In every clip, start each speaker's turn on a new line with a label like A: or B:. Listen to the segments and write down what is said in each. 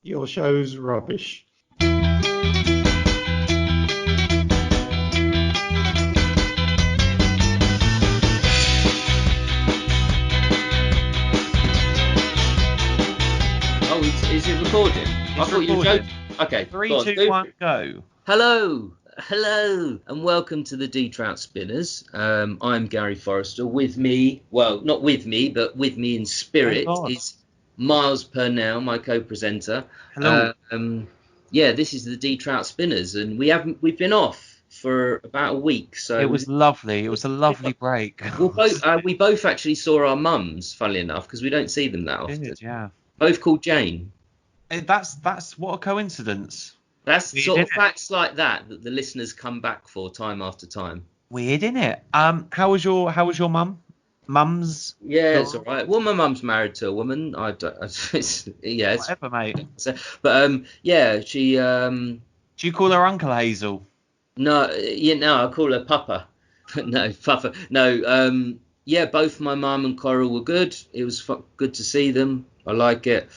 A: Your show's rubbish.
B: Oh, is it recording? I thought you were joking. Okay,
C: Three,
B: go on,
C: two, one, go.
B: Hello, and welcome to the Trout Spinners. I'm Gary Forrester. With me, well, not with me, but with me in spirit is Miles Purnell, my co-presenter.
C: Hello.
B: This is the Trout Spinners, and we've been off for about a week. So
C: it was lovely. It was a lovely break.
B: We both actually saw our mums, funnily enough, because we don't see them that often.
C: Yeah.
B: Both called Jane.
C: That's what a coincidence.
B: That's sort of facts like that the listeners come back for time after time.
C: Weird, isn't it? How was your mum? Mum's?
B: Yeah, it's all right. Well, my mum's married to a woman. It's
C: whatever, mate.
B: So, but she.
C: Do you call her Uncle Hazel?
B: No, I call her Papa. No, Papa. No. Both my mum and Karl were good. It was good to see them. I like it.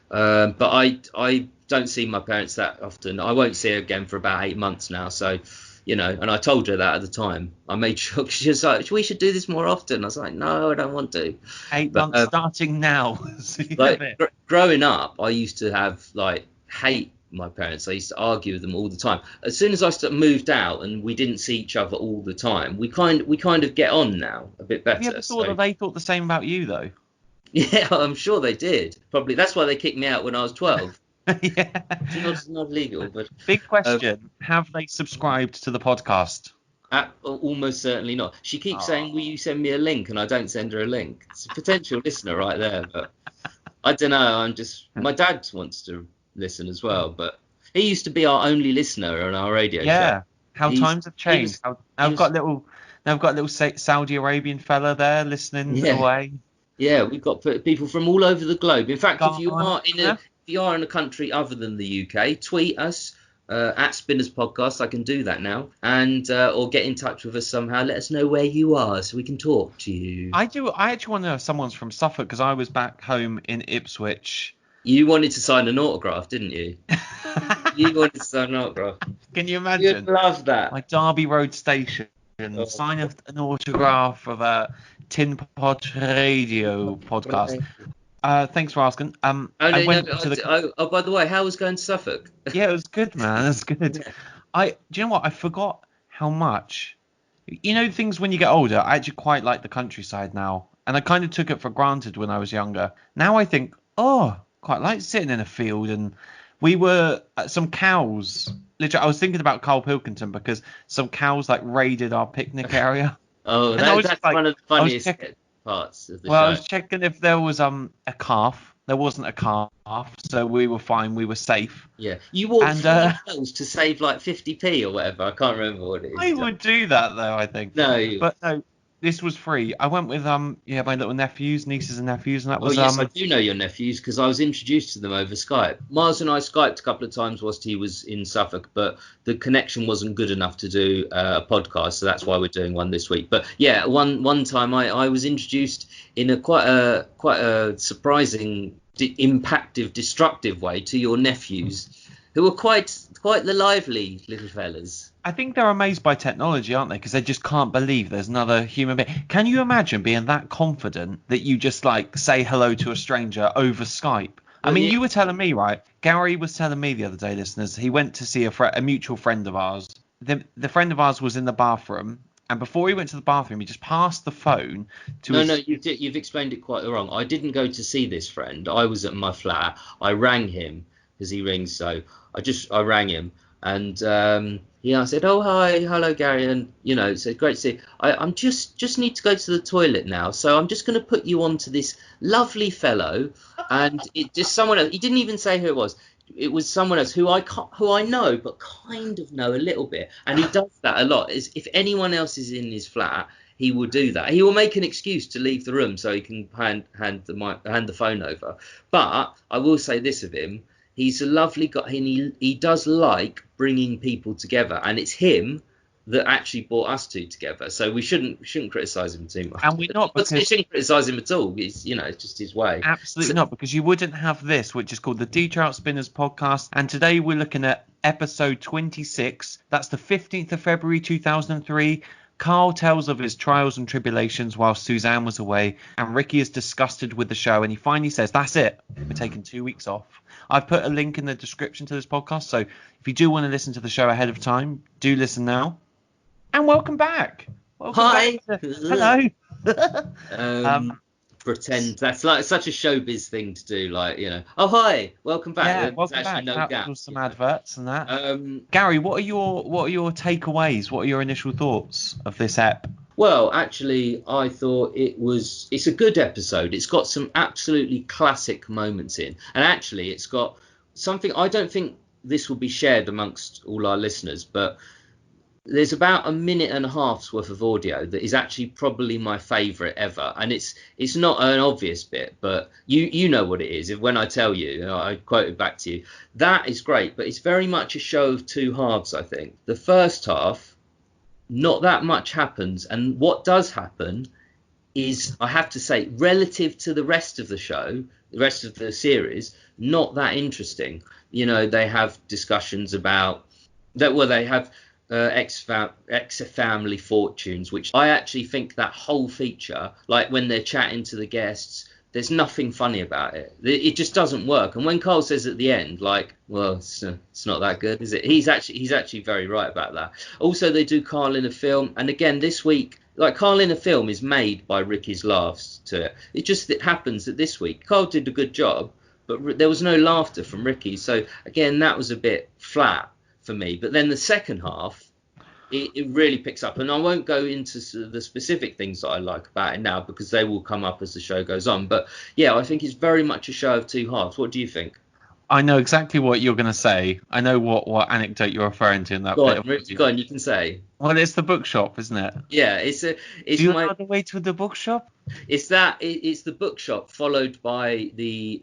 B: But I don't see my parents that often. I won't see her again for about 8 months now. So, and I told her that at the time. I made sure, she was like, we should do this more often. I was like, no, I don't want to.
C: 8 months starting now.
B: Growing up, I used to hate my parents. I used to argue with them all the time. As soon as I moved out and we didn't see each other all the time, we kind of get on now a bit better.
C: Have you ever thought that they thought the same about you, though?
B: Yeah, I'm sure they did. Probably that's why they kicked me out when I was 12.
C: Yeah.
B: It's not legal, but
C: big question: have they subscribed to the podcast?
B: Almost certainly not. She keeps saying, "Will you send me a link?" And I don't send her a link. It's a potential listener right there, but I don't know. My dad wants to listen as well, but he used to be our only listener on our radio show.
C: Yeah, times have changed. I've got a little Saudi Arabian fella there listening away.
B: Yeah, we've got people from all over the globe. In fact, if you are in a country other than the UK, tweet us at Spinners Podcast. I can do that now, and or get in touch with us somehow. Let us know where you are so we can talk to you.
C: I actually want to know if someone's from Suffolk, because I was back home in Ipswich.
B: You wanted to sign an autograph, didn't you? You wanted to sign an autograph.
C: Can you imagine?
B: You'd love that.
C: My Derby Road station. Sign an autograph of a Tin Pot Radio podcast. Thanks for asking.
B: By the way, how was going to Suffolk?
C: Yeah, it was good, man. It was good. Do you know what? I forgot how much. Things when you get older. I actually quite like the countryside now, and I kind of took it for granted when I was younger. Now I think, quite like sitting in a field, and we were some cows. Literally, I was thinking about Karl Pilkington because some cows raided our picnic area.
B: Oh, that's one of the funniest parts of the show.
C: Well, I was checking if there was a calf. There wasn't a calf, so we were fine. We were safe.
B: Yeah, you walked 3 miles to save 50p or whatever. I can't remember what it is.
C: I would do that though. I think. But no. This was free. I went with my little nieces and nephews, and that was.
B: Yes, I do know your nephews because I was introduced to them over Skype. Miles and I Skyped a couple of times whilst he was in Suffolk, but the connection wasn't good enough to do a podcast, so that's why we're doing one this week. But yeah, one time I was introduced in a quite a surprising, impactive, destructive way to your nephews, who were quite the lively little fellas.
C: I think they're amazed by technology, aren't they? Because they just can't believe there's another human being. Can you imagine being that confident that you just say hello to a stranger over Skype? You were telling me, right? Gary was telling me the other day, listeners, he went to see a mutual friend of ours. The friend of ours was in the bathroom, and before he went to the bathroom, he just passed the phone to
B: No, you've explained it quite wrong. I didn't go to see this friend. I was at my flat. I rang him because he rings, so I rang him. And I said, "Oh, hi, hello, Gary," and said, "Great to see you. I'm just need to go to the toilet now, so I'm just going to put you on to this lovely fellow." And it just someone else. He didn't even say who it was. It was someone else who I know, but kind of know a little bit. And he does that a lot. Is if anyone else is in his flat, he will do that. He will make an excuse to leave the room so he can hand the phone over. But I will say this of him. He's a lovely guy, and he does like bringing people together. And it's him that actually brought us two together. So we shouldn't criticize him too much.
C: And we're not, because
B: we shouldn't criticize him at all. It's it's just his way.
C: Absolutely not, because you wouldn't have this, which is called the Trout Spinners podcast. And today we're looking at episode 26. That's the 15th of February 2003. Karl tells of his trials and tribulations while Suzanne was away, and Ricky is disgusted with the show, and he finally says, that's it, we're taking 2 weeks off. I've put a link in the description to this podcast, so if you do want to listen to the show ahead of time, do listen now. And welcome back.
B: Hi.
C: Hello.
B: Pretend that's like such a showbiz thing to do, like, oh hi, welcome back.
C: Yeah,
B: There's
C: welcome
B: actually
C: back.
B: no
C: That
B: gap,
C: was some adverts and that. Gary, what are your takeaways? What are your initial thoughts of this ep?
B: Well, actually, I thought it's a good episode. It's got some absolutely classic moments in, and actually, it's got something. I don't think this will be shared amongst all our listeners, but there's about a minute and a half's worth of audio that is actually probably my favourite ever, and it's not an obvious bit, but you know what it is. If when I tell you, I quote it back to you. That is great, but it's very much a show of two halves. I think the first half, not that much happens, and what does happen is, I have to say, relative to the rest of the show, the rest of the series, not that interesting. They have discussions about that. Well, they have ex-family fortunes, which I actually think that whole feature, like when they're chatting to the guests, there's nothing funny about it. It just doesn't work. And when Karl says at the end, like, well, it's not that good, is it? He's actually very right about that. Also, they do Karl in a film, and again this week, like, Karl in a film is made by Ricky's laughs to it. It happens that this week Karl did a good job, but there was no laughter from Ricky. So again, that was a bit flat for me. But then the second half, it really picks up, and I won't go into the specific things that I like about it now, because they will come up as the show goes on. But yeah, I think it's very much a show of two halves. What do you think?
C: I know exactly what you're going to say. I know what anecdote you're referring to in that.
B: Go on, you can say.
C: Well, it's the bookshop, isn't it?
B: Yeah, it's
C: Do you know the way to the bookshop?
B: It's the bookshop, followed by the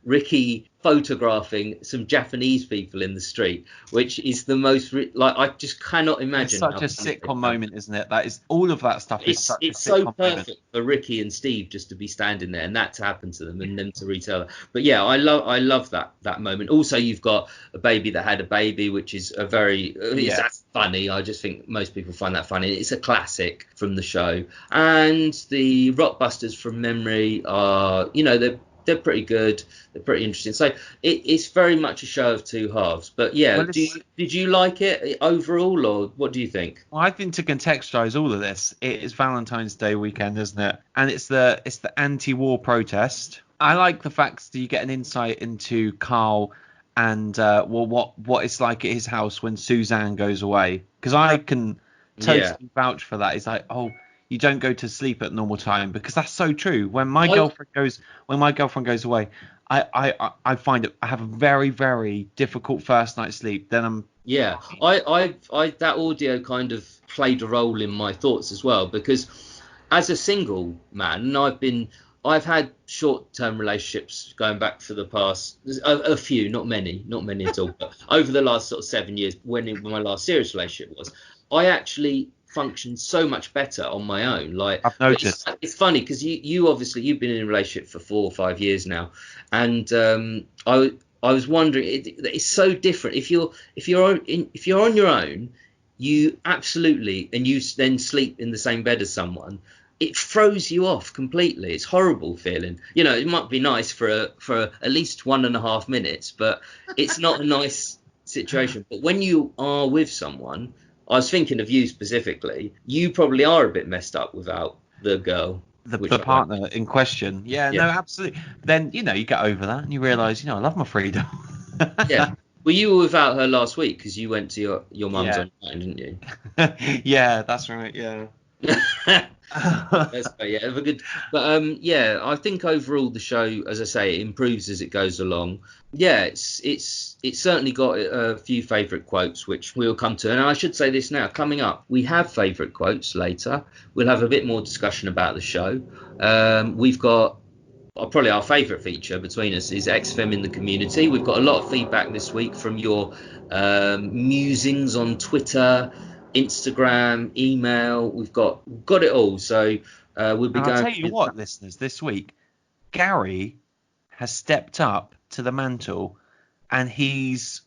B: Ricky photographing some Japanese people in the street, which is the most I just cannot imagine.
C: It's such a sitcom moment, isn't it? That is, all of that stuff is such a
B: it's so
C: sitcom
B: perfect
C: moment
B: for Ricky and Steve just to be standing there and that to happen to them and them to retell it. But yeah, I love that moment. Also, you've got a baby that had a baby, which is a very that's funny. I just think most people find that funny. It's a classic from the show. And the Rockbusters from memory are, they're pretty good. They're pretty interesting. So it's very much a show of two halves. But yeah,
C: Well,
B: did you like it overall, or what do you think?
C: Well, I think to contextualize all of this, it is Valentine's Day weekend, isn't it? And it's the anti-war protest. I like the fact that you get an insight into Karl and what it's like at his house when Suzanne goes away, because I can totally vouch for that. It's like, oh, you don't go to sleep at normal time, because that's so true. When my girlfriend goes away, I find I have a very, very difficult first night's sleep. Then
B: I that audio kind of played a role in my thoughts as well, because as a single man, and I've had short-term relationships going back for the past a few, not many at all, but over the last sort of 7 years, when my last serious relationship was, I actually function so much better on my own. Like,
C: I've noticed.
B: It's funny because you obviously you've been in a relationship for 4 or 5 years now, and I was wondering, it's so different if you're on your own, you absolutely, and you then sleep in the same bed as someone, it throws you off completely. It's horrible feeling. It might be nice for at least 1.5 minutes, but it's not a nice situation. But when you are with someone, I was thinking of you specifically, you probably are a bit messed up without the girl.
C: The partner in question. Yeah, no, absolutely. Then, you get over that and you realise, I love my freedom.
B: Yeah. Well, you were without her last week because you went to your mum's online, didn't you?
C: Yeah, that's right, yeah.
B: That's right, yeah, have a good. But I think overall the show, as I say, it improves as it goes along. Yeah, it's certainly got a few favourite quotes, which we'll come to. And I should say this now, coming up, we have favourite quotes later. We'll have a bit more discussion about the show. We've got probably our favourite feature between us is XFM in the community. We've got a lot of feedback this week from your musings on Twitter, Instagram, email. We've got it all. So we'll be
C: And I'll
B: going.
C: tell you what, listeners, this week, Gary has stepped up to the mantle, and he's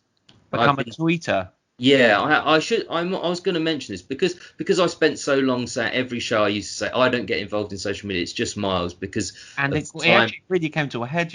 C: become a tweeter.
B: Yeah, I was going to mention this because I spent so long saying every show I used to say I don't get involved in social media. It's just Miles because
C: And
B: of
C: it
B: the time.
C: actually really came to a head.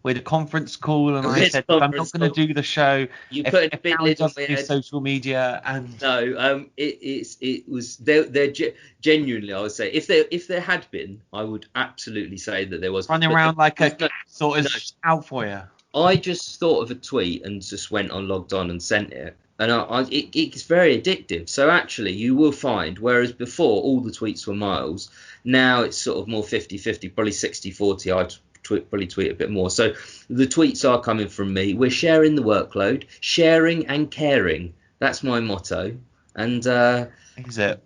C: We had a conference call, and
B: We
C: I
B: had
C: said,
B: a
C: I'm not
B: conference
C: going to
B: call.
C: do the show
B: You
C: if
B: put a big
C: Harry
B: lid on
C: doesn't
B: my
C: do
B: head.
C: social media. And
B: No, it was they're genuinely. I would say if there had been, I would absolutely say that there was
C: running
B: but
C: around like a
B: no,
C: sort of
B: no.
C: out for you.
B: I just thought of a tweet and just went on, logged on, and sent it. And it's very addictive. So actually, you will find, whereas before all the tweets were Miles, now it's sort of more 50-50, probably 60-40. Probably tweet a bit more. So the tweets are coming from me. We're sharing the workload, sharing and caring. That's my motto. And
C: Is it?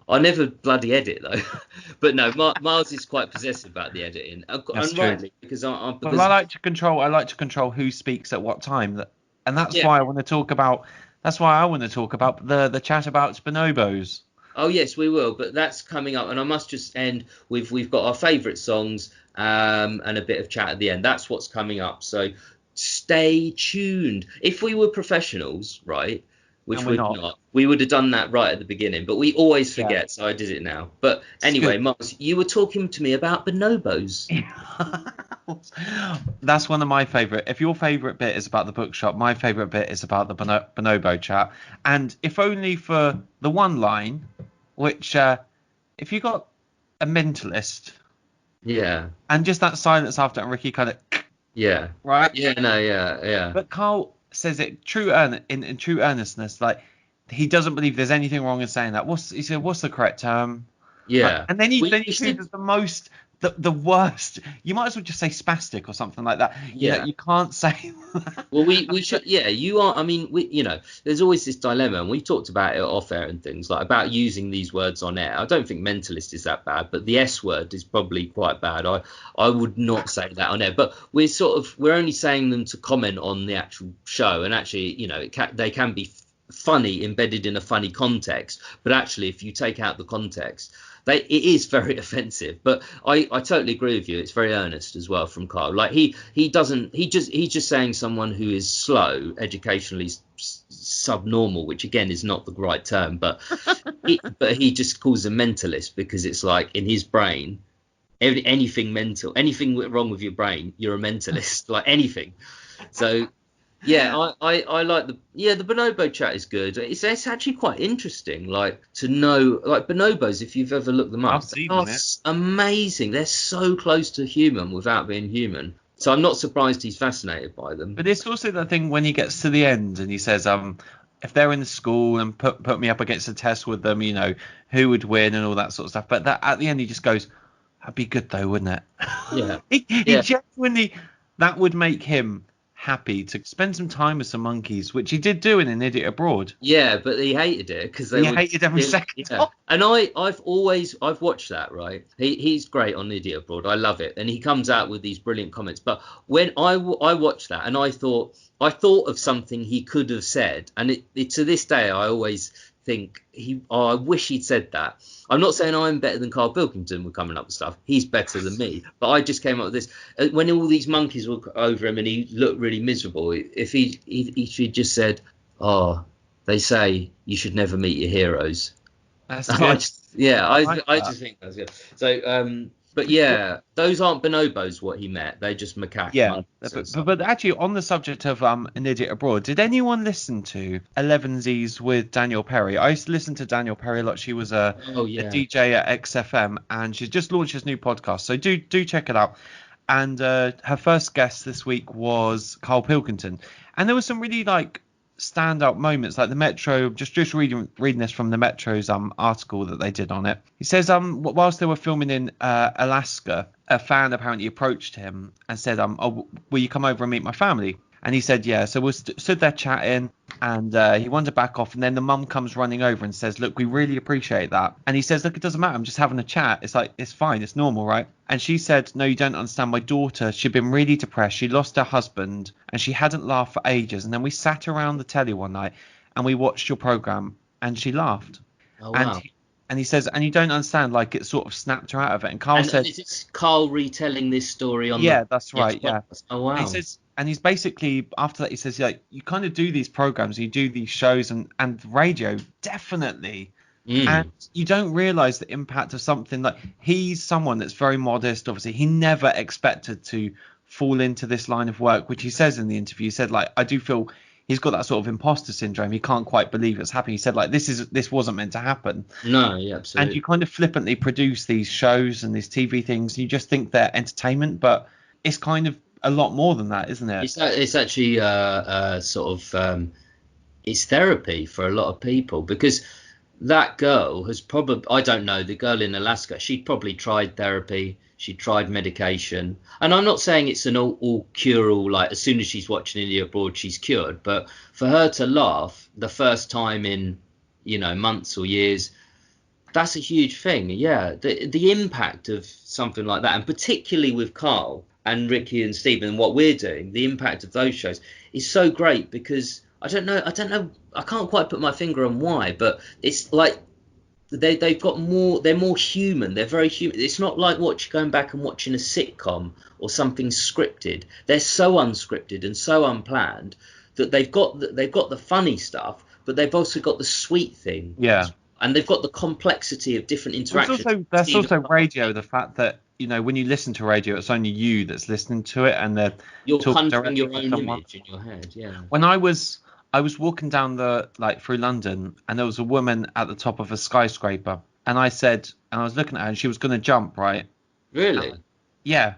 B: I never bloody edit though. But no, Miles is quite possessive about the editing,
C: That's
B: and
C: true.
B: rightly because
C: Well, I like to control. I like to control who speaks at what time. And that's
B: Yeah.
C: why I want to talk about. That's why I want to talk about the chat about bonobos.
B: Oh yes, we will, but that's coming up, and I must just end with we've got our favourite songs and a bit of chat at the end. That's what's coming up, so stay tuned. If we were professionals, right, which
C: And we're
B: we're
C: not.
B: not, we would have done that right at the beginning, but we always
C: Yeah.
B: forget, so I did it now. But
C: It's
B: anyway,
C: good.
B: Miles, you were talking to me about bonobos.
C: That's one of my favourite. If your favourite bit is about the bookshop, my favourite bit is about the bonobo chat. And if only for the one line, which if you got a mentalist
B: Yeah,
C: and just that silence after, and Ricky kind of
B: yeah,
C: right.
B: yeah, no, yeah.
C: But Karl says it in true earnestness, like he doesn't believe there's anything wrong in saying that. He said, what's the correct term?
B: Yeah.
C: And then he
B: We
C: chooses the worst. You might as well just say spastic or something like that.
B: Yeah.
C: You can't say.
B: Well, we should, yeah, you are. I mean, there's always this dilemma, and we talked about it off air and things like about using these words on air. I don't think mentalist is that bad, but the S word is probably quite bad. I would not say that on air, but we're only saying them to comment on the actual show, and actually, they can be funny embedded in a funny context, but actually, if you take out the context, it is very offensive. But I totally agree with you. It's very earnest as well from Karl. Like he's just saying someone who is slow, educationally subnormal, which again is not the right term, but he just calls them mentalist because it's like in his brain, anything mental, anything wrong with your brain, you're a mentalist, like anything. So. Yeah, I like the bonobo chat is good. It's actually quite interesting, like to know like bonobos if you've ever looked them up.
C: I've seen them, yeah.
B: Amazing. They're so close to human without being human. So I'm not surprised he's fascinated by them.
C: But it's also that thing when he gets to the end and he says, if they're in the school and put me up against a test with them, who would win and all that sort of stuff. But that at the end he just goes, that'd be good though, wouldn't it?
B: Yeah.
C: He genuinely, that would make him happy to spend some time with some monkeys, which he did do in An Idiot Abroad.
B: Yeah, but he hated it because
C: hated every second.
B: Yeah. And I've watched that, right? He's great on Idiot Abroad. I love it, and he comes out with these brilliant comments. But when I watched that, and I thought of something he could have said, and it to this day I always think I wish he'd said that. I'm not saying I'm better than Karl Pilkington with coming up with stuff. He's better than me. But I just came up with this. When all these monkeys were over him and he looked really miserable, if he just said, "Oh, they say you should never meet your heroes."
C: That's
B: I
C: good.
B: just think that's good. So, but yeah, those aren't bonobos what he met. They're just macaque
C: Yeah,
B: monkeys.
C: but actually on the subject of An Idiot Abroad, did anyone listen to Elevensies with Daniel Perry? I used to listen to Daniel Perry a lot. She was a DJ at XFM, and she's just launched this new podcast. So do check it out. And her first guest this week was Karl Pilkington, and there was some really standout moments, like the Metro. Just reading this from the Metro's article that they did on it. He says whilst they were filming in Alaska, a fan apparently approached him and said, "Oh, will you come over and meet my family?" And he said, "Yeah." So we stood there chatting, and he wanted to back off, and then the mum comes running over and says, "Look, we really appreciate that." And he says, "Look, it doesn't matter. I'm just having a chat. It's like, it's fine. It's normal, right?" And she said, "No, you don't understand. My daughter, she'd been really depressed. She lost her husband, and she hadn't laughed for ages. And then we sat around the telly one night, and we watched your program, and she laughed.
B: Oh
C: And
B: wow.
C: he says, and you don't understand, like it sort of snapped her out of it. And Karl
B: And
C: said,
B: is it Carl retelling this story on
C: yeah,
B: the
C: that's
B: next
C: right, yeah.
B: podcast? Oh
C: And he
B: wow.
C: says, and he's basically after that he says, like you kind of do these programs, you do these shows, and radio definitely. And you don't realize the impact of something like he's someone that's very modest. Obviously, he never expected to fall into this line of work, which he says in the interview. He said, like, I do feel he's got that sort of imposter syndrome. He can't quite believe it's happening. He said, like, this wasn't meant to happen.
B: No, yeah,
C: And
B: absolutely.
C: you kind of flippantly produce these shows and these TV things. You just think they're entertainment, but it's kind of a lot more than that, isn't it?
B: It's actually sort of it's therapy for a lot of people, because that girl has probably, I don't know, the girl in Alaska, she'd probably tried therapy, she tried medication, and I'm not saying it's an all cure all, like as soon as she's watching India Abroad she's cured, but for her to laugh the first time in, you know, months or years, that's a huge thing. Yeah, the impact of something like that, and particularly with Carl and Ricky and Stephen, what we're doing, the impact of those shows is so great, because I don't know, I can't quite put my finger on why, but it's like they've got more, they're more human, they're very human. It's not like going back and watching a sitcom or something scripted. They're so unscripted and so unplanned that they've got the funny stuff, but they've also got the sweet thing.
C: Yeah.
B: And they've got the complexity of different interactions.
C: That's also radio. The fact that, you know, when you listen to radio, it's only you that's listening to it, and they're
B: you're
C: talking
B: conjuring
C: directly
B: your
C: to
B: own
C: someone.
B: image in your head. Yeah.
C: When I was walking down through London, and there was a woman at the top of a skyscraper, and I was looking at her, and she was going to jump, right?
B: Really?
C: Yeah.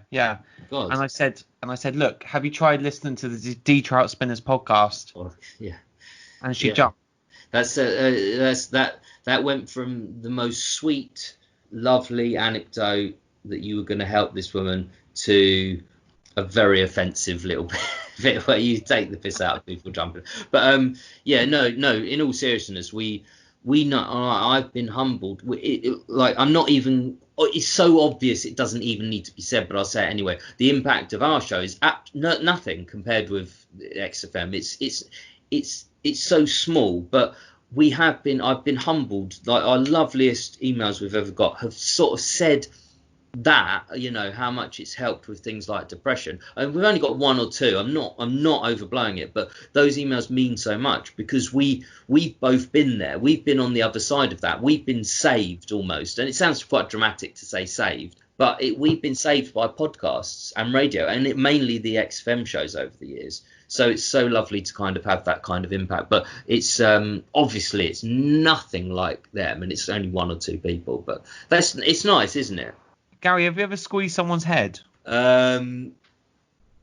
B: God.
C: And I said, look, have you tried listening to the Trout Spinners podcast?
B: Oh, yeah.
C: And she jumped.
B: That went from the most sweet, lovely anecdote that you were going to help this woman to a very offensive little bit where you take the piss out of people jumping. But no. In all seriousness, we know. I've been humbled. Like I'm not even. It's so obvious it doesn't even need to be said, but I'll say it anyway. The impact of our show is nothing compared with XFM. It's so small, but I've been humbled. Like our loveliest emails we've ever got have sort of said that, you know, how much it's helped with things like depression. And we've only got one or two. I'm not overblowing it, but those emails mean so much, because we've both been there. We've been on the other side of that. We've been saved almost. And it sounds quite dramatic to say saved, but we've been saved by podcasts and radio, and mainly the XFM shows over the years. So it's so lovely to kind of have that kind of impact. But it's obviously it's nothing like them, and it's only one or two people. But it's nice, isn't it?
C: Gary, have you ever squeezed someone's head?
B: Yeah,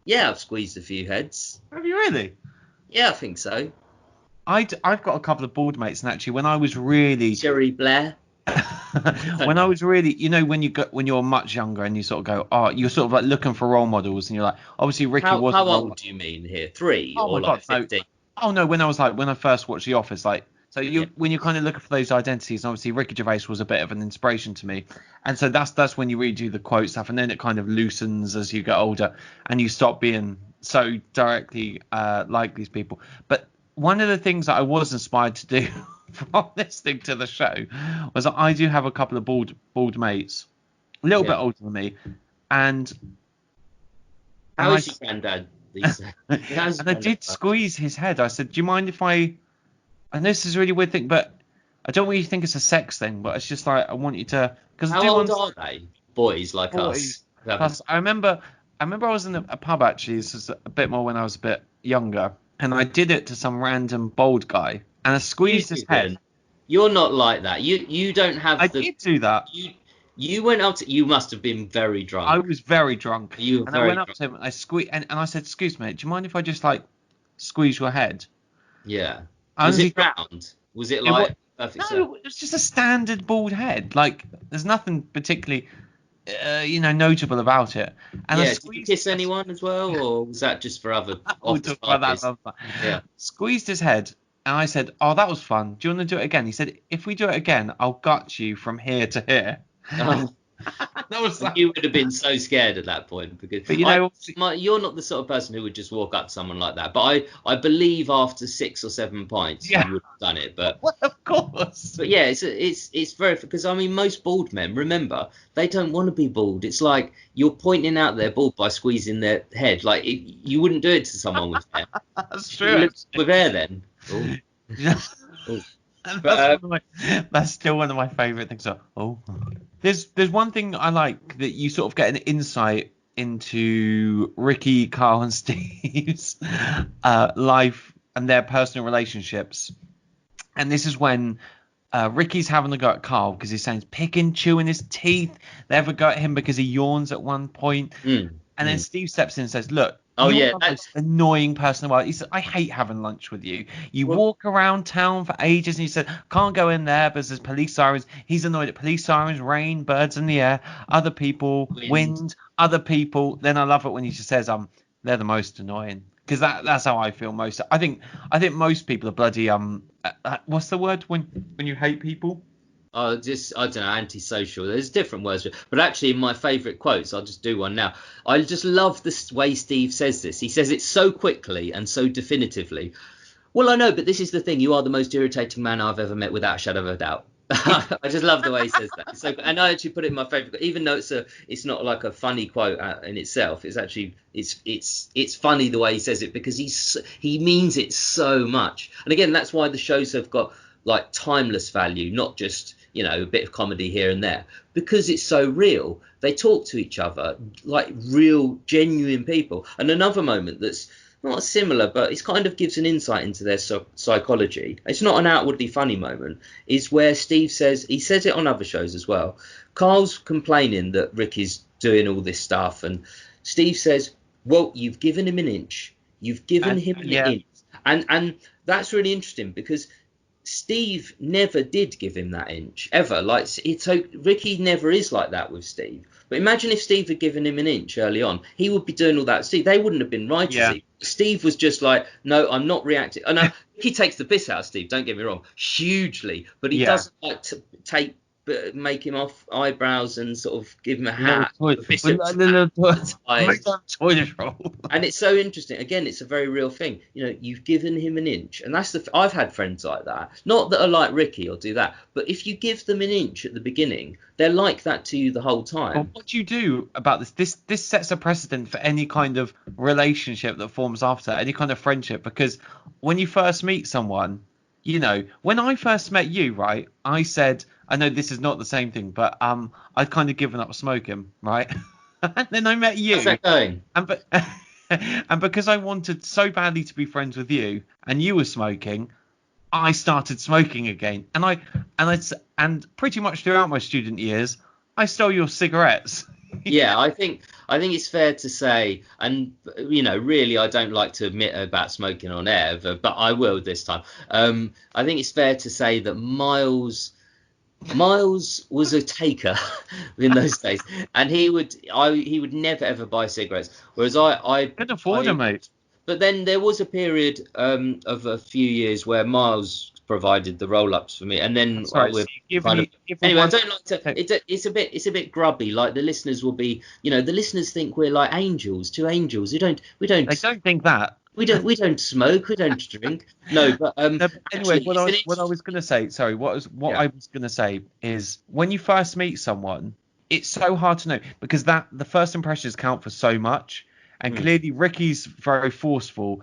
B: I've squeezed a few heads.
C: Have you really?
B: Yeah, I think so.
C: I've got a couple of board mates, and actually, when I was really
B: Jerry Blair.
C: when I was really, you know, when you're much younger and you sort of go, oh, you're sort of like looking for role models, and you're like, obviously Ricky was.
B: How old do you mean here? 3 or like 15?
C: No, when I first watched The Office, like. So when you're kind of looking for those identities, and obviously Ricky Gervais was a bit of an inspiration to me, and so that's when you really do the quote stuff, and then it kind of loosens as you get older, and you stop being so directly like these people. But one of the things that I was inspired to do from listening to the show was that I do have a couple of bald mates, a little bit older than me, and
B: how is your granddad these days?
C: And I did squeeze his head. I said, do you mind if I know this is a really weird thing, but I don't really think it's a sex thing, but it's just like I want you to.
B: How old are they? Boys like us.
C: Plus, I remember I was in a pub, actually. This is a bit more when I was a bit younger, and I did it to some random bald guy, and I squeezed his head.
B: You're not like that. You don't have.
C: I did do that.
B: You went up to. You must have been very drunk.
C: I was very drunk.
B: You were
C: and
B: very
C: I went up to him, and I squeezed, and I said, "Excuse me, do you mind if I just like squeeze your head?"
B: Yeah. Was it round? Was it like perfect?
C: No, it was just a standard bald head. Like, there's nothing particularly, notable about it. And
B: did you kiss anyone as well, or was that just for other?
C: We'll talk about that. Yeah. Squeezed his head, and I said, "Oh, that was fun. Do you want to do it again?" He said, "If we do it again, I'll gut you from here to here."
B: Oh. You would have been so scared at that point, because you're not the sort of person who would just walk up to someone like that. But I believe after 6 or 7 pints you would have done it. But
C: well, of course.
B: But yeah, it's very, because I mean most bald men, remember, they don't want to be bald. It's like you're pointing out they're bald by squeezing their head. Like you wouldn't do it to someone with hair.
C: That's
B: You
C: true.
B: look with hair then. Oh,
C: Yeah.
B: oh.
C: And
B: But
C: that's still one of my favorite things. There's one thing I like, that you sort of get an insight into Ricky, Carl, and Steve's life and their personal relationships. And this is when Ricky's having a go at Carl because he's saying he's picking, chewing his teeth. They have a go at him because he yawns at one point. And then Steve steps in and says, look,
B: Oh,
C: you're
B: yeah,
C: the most annoying person in the world. He said, I hate having lunch with you. You walk around town for ages, and he said, can't go in there because there's police sirens. He's annoyed at police sirens, rain, birds in the air, other people, wind, other people. Then I love it when he just says, they're the most annoying. Because that's how I feel most. I think most people are bloody what's the word when you hate people?
B: I don't know, antisocial. There's different words, but actually, in my favourite quotes, I'll just do one now. I just love the way Steve says this. He says it so quickly and so definitively. Well, I know, but this is the thing. You are the most irritating man I've ever met, without a shadow of a doubt. I just love the way he says that. So, and I actually put it in my favourite, even though it's not like a funny quote in itself. It's actually it's funny the way he says it, because he means it so much. And again, that's why the shows have got like timeless value, not just, you know, a bit of comedy here and there, because it's so real. They talk to each other like real, genuine people. And another moment that's not similar, but it kind of gives an insight into their psychology. It's not an outwardly funny moment. Is where Steve says, he says it on other shows as well. Carl's complaining that Rick is doing all this stuff, and Steve says, well, you've given him an inch. You've given him an inch. And that's really interesting, because Steve never did give him that inch, ever. Like, Ricky never is like that with Steve. But imagine if Steve had given him an inch early on, he would be doing all that. Steve, they wouldn't have been right. Yeah. Steve was just like, no, I'm not reacting. And he takes the piss out of Steve, don't get me wrong, hugely. But he doesn't like to make him off eyebrows and sort of give him a hat.
C: Toilet roll.
B: And it's so interesting. Again, it's a very real thing. You know, you've given him an inch, and that's I've had friends like that. Not that are like Ricky or do that, but if you give them an inch at the beginning, they're like that to you the whole time.
C: Well, what do you do about this? This sets a precedent for any kind of relationship that forms after, any kind of friendship, because when you first meet someone, you know, when I first met you, right, I said, I know this is not the same thing, but I'd kind of given up smoking, right? And then I met you.
B: How's that going?
C: And because I wanted so badly to be friends with you, and you were smoking, I started smoking again. And pretty much throughout my student years, I stole your cigarettes.
B: Yeah, I think it's fair to say, and you know, really, I don't like to admit about smoking on air, but I will this time. I think it's fair to say that Miles was a taker in those days, and he would never ever buy cigarettes, whereas I
C: couldn't afford them, mate.
B: But then there was a period of a few years where Miles provided the roll-ups for me, and then anyway, I don't like to. It's a bit grubby. Like the listeners will be, you know, the listeners think we're like angels, two angels. We don't. They
C: don't think that.
B: We don't smoke. We don't drink. No, but
C: anyway,
B: actually,
C: what I was going to say. Sorry, I was going to say is when you first meet someone, it's so hard to know, because the first impressions count for so much. And clearly Ricky's very forceful.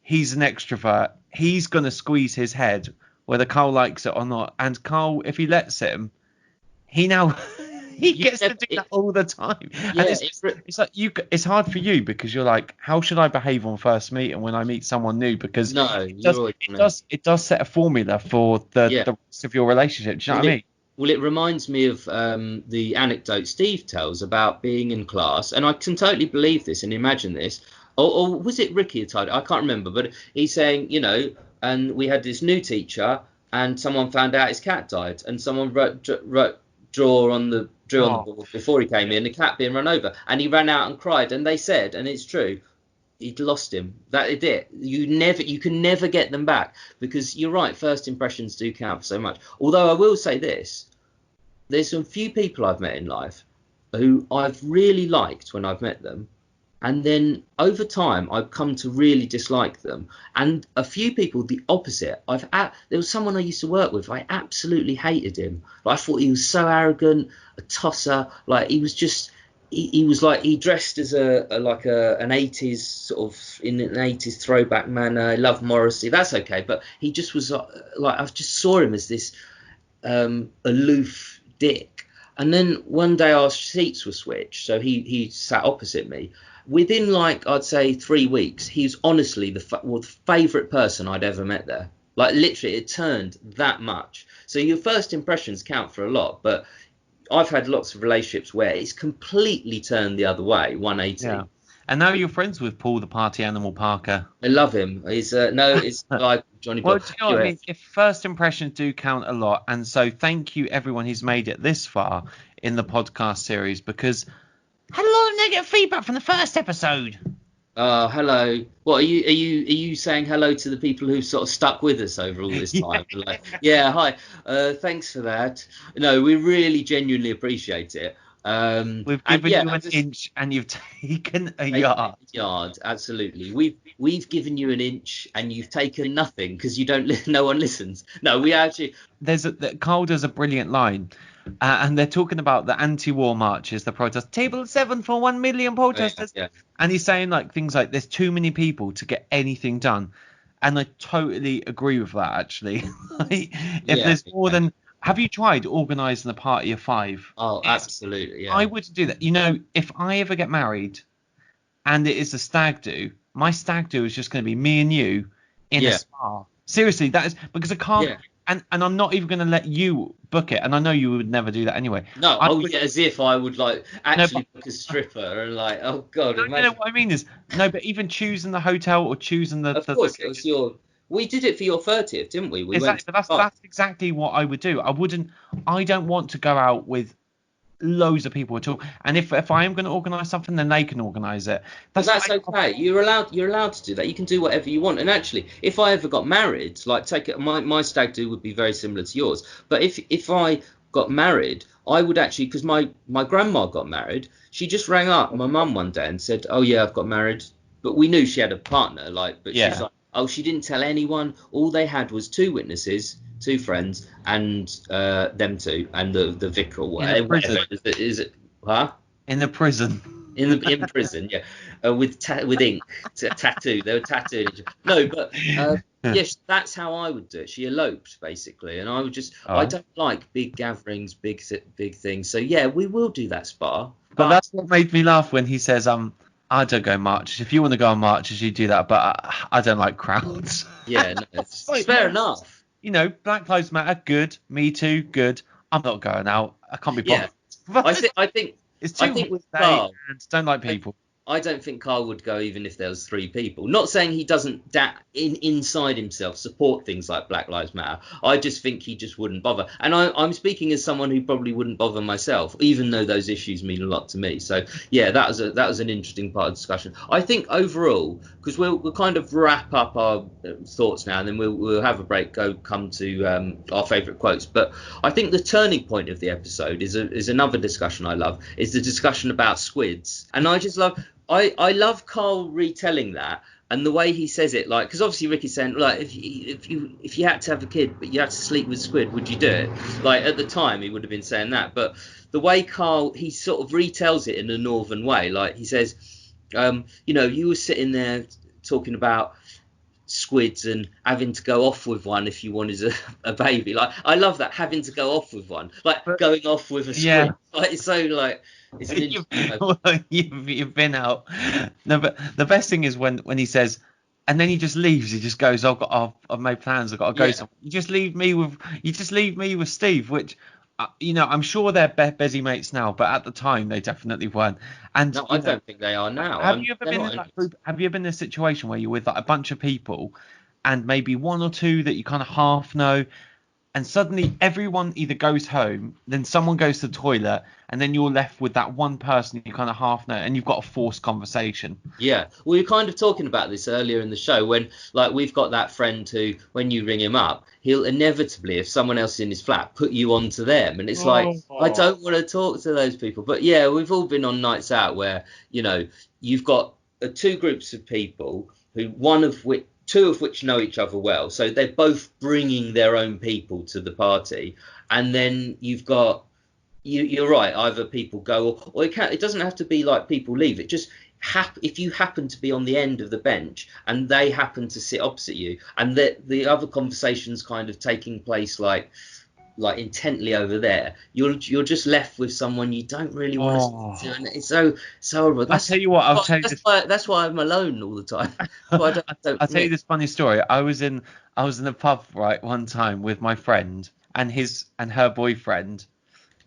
C: He's an extrovert. He's going to squeeze his head whether Karl likes it or not. And Karl, if he lets him, he gets to do that all the time. Yeah, and it's like it's hard for you, because you're like, how should I behave on first meet and when I meet someone new? Because it does set a formula for the rest of your relationship. Do you know what I mean?
B: Well, it reminds me of the anecdote Steve tells about being in class, and I can totally believe this and imagine this. Or was it Ricky who told it? I can't remember, but he's saying, you know, and we had this new teacher, and someone found out his cat died, and someone drew on the board before he came in, the cat being run over, and he ran out and cried, and they said, and it's true, he'd lost him. That is it. You can never get them back, because you're right, first impressions do count for so much. Although I will say this, there's some few people I've met in life who I've really liked when I've met them, And then over time, I've come to really dislike them. And a few people, the opposite. There was someone I used to work with. I absolutely hated him. Like, I thought he was so arrogant, a tosser. Like, he was just. He was like, he dressed as an 80s sort of, in an 80s throwback manner. I love Morrissey. That's okay, but he just was like, I just saw him as this aloof dick. And then one day our seats were switched, so he sat opposite me. Within, like, I'd say 3 weeks, he's honestly the favourite person I'd ever met there. Like, literally, it turned that much. So your first impressions count for a lot, but I've had lots of relationships where it's completely turned the other way, 180.
C: Yeah. And now you're friends with Paul the Party Animal Parker.
B: I love him. He's it's like Johnny
C: Well,
B: Block.
C: do you know what I mean? If first impressions do count a lot, and so thank you everyone who's made it this far in the podcast series, because I had a lot of negative feedback from the first episode.
B: Hello. What are you saying hello to the people who've sort of stuck with us over all this time? Like, yeah, hi. Thanks for that. No, we really genuinely appreciate it.
C: We've given you an inch and you've taken a yard.
B: Absolutely. We've given you an inch and you've taken nothing because no one listens. No, we actually.
C: Karl does a brilliant line. And they're talking about the anti-war marches, the protests. Table 7 for 1 million protesters. Yeah. And he's saying like things like there's too many people to get anything done. And I totally agree with that, actually. There's more than... Have you tried organising a party of 5?
B: Oh, absolutely, yeah.
C: I would do that. You know, if I ever get married and it is a stag do, my stag do is just going to be me and you in a spa. Seriously, that is... Because I can't... Yeah. And I'm not even going to let you book it, and I know you would never do that anyway.
B: No, as if I would like actually book a stripper and like, oh god.
C: No, what I mean is, no, but even choosing the hotel or choosing the.
B: Of course, it was your. We did it for your 30th, didn't we?
C: That's exactly what I would do. I don't want to go out with loads of people at all. And if I am going to organise something, then they can organise it.
B: That's okay. You're allowed to do that. You can do whatever you want. And actually, if I ever got married, like my stag do would be very similar to yours. But if I got married, I would actually, because my grandma got married, she just rang up my mum one day and said, "Oh yeah, I've got married." But we knew she had a partner, she's like, "Oh, she didn't tell anyone. All they had was 2 witnesses." 2 friends and them 2 and the vicar or whatever. Is it? Huh?
C: In the prison.
B: In prison, yeah. With ink, tattoo. They were tattooing each other. No, but yes, that's how I would do it. She eloped basically, and I would just. Oh. I don't like big gatherings, big things. So yeah, we will do that spa.
C: But that's what made me laugh when he says, I don't go marches. If you want to go on marches, you do that. But I don't like crowds.
B: Yeah, no, it's fair enough.
C: You know, Black Lives Matter, good. Me too, good. I'm not going out. I can't be bothered.
B: Yeah. I think
C: it's too with Karl, don't like people.
B: I don't think Karl would go even if there was 3 people. Not saying he doesn't inside himself support things like Black Lives Matter. I just think he just wouldn't bother. And I'm speaking as someone who probably wouldn't bother myself, even though those issues mean a lot to me. So yeah, that was an interesting part of the discussion. I think overall, because we'll kind of wrap up our thoughts now, and then we'll have a break, come to our favourite quotes. But I think the turning point of the episode is another discussion I love, is the discussion about squids. And I just love... I love Karl retelling that, and the way he says it, like, because obviously Ricky's saying, like, if you had to have a kid but you had to sleep with squid, would you do it? Like, at the time he would have been saying that, but the way Karl, he sort of retells it in a northern way, like he says, you were sitting there talking about squids and having to go off with one if you wanted a baby. Like, I love that, having to go off with one, like going off with a squid. Yeah. Like, it's so like.
C: You've been out. No, but the best thing is when he says, and then he just leaves. He just goes, I've made plans. I've got to go somewhere. You just leave me with Steve, which, I'm sure they're busy mates now, but at the time they definitely weren't. And
B: no, I don't think they are now.
C: Have you ever been in that group? Have you ever been in a situation where you're with like a bunch of people, and maybe 1 or 2 that you kind of half know, and suddenly everyone either goes home, then someone goes to the toilet, and then you're left with that one person you kind of half know, and you've got a forced conversation.
B: Yeah, we were kind of talking about this earlier in the show when, like, we've got that friend who, when you ring him up, he'll inevitably, if someone else is in his flat, put you on to them. And it's like, I don't want to talk to those people. But yeah, we've all been on nights out where, you know, you've got two groups of people who two of which know each other well. So they're both bringing their own people to the party. And then you've got, you're right, either people go or it doesn't have to be like people leave. It just if you happen to be on the end of the bench and they happen to sit opposite you, and the other conversation's kind of taking place like intently over there, you're just left with someone you don't really want to speak to, and it's so horrible.
C: I'll tell you what.
B: That's why I'm alone all the time. So
C: I'll tell you this funny story. I was in a pub right one time with my friend and her boyfriend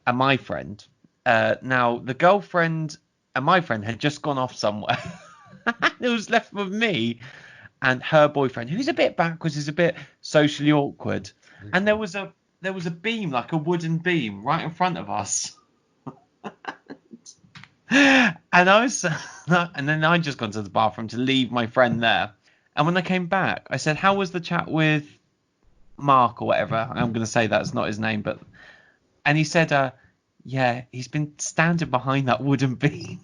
C: and my friend. Now the girlfriend and my friend had just gone off somewhere. It was left with me and her boyfriend, who's a bit backwards, is a bit socially awkward, and there was a beam, like a wooden beam, right in front of us. And then I just gone to the bathroom to leave my friend there. And when I came back, I said, "How was the chat with Mark or whatever?" I'm going to say that's not his name, and he said, "Yeah, he's been standing behind that wooden beam."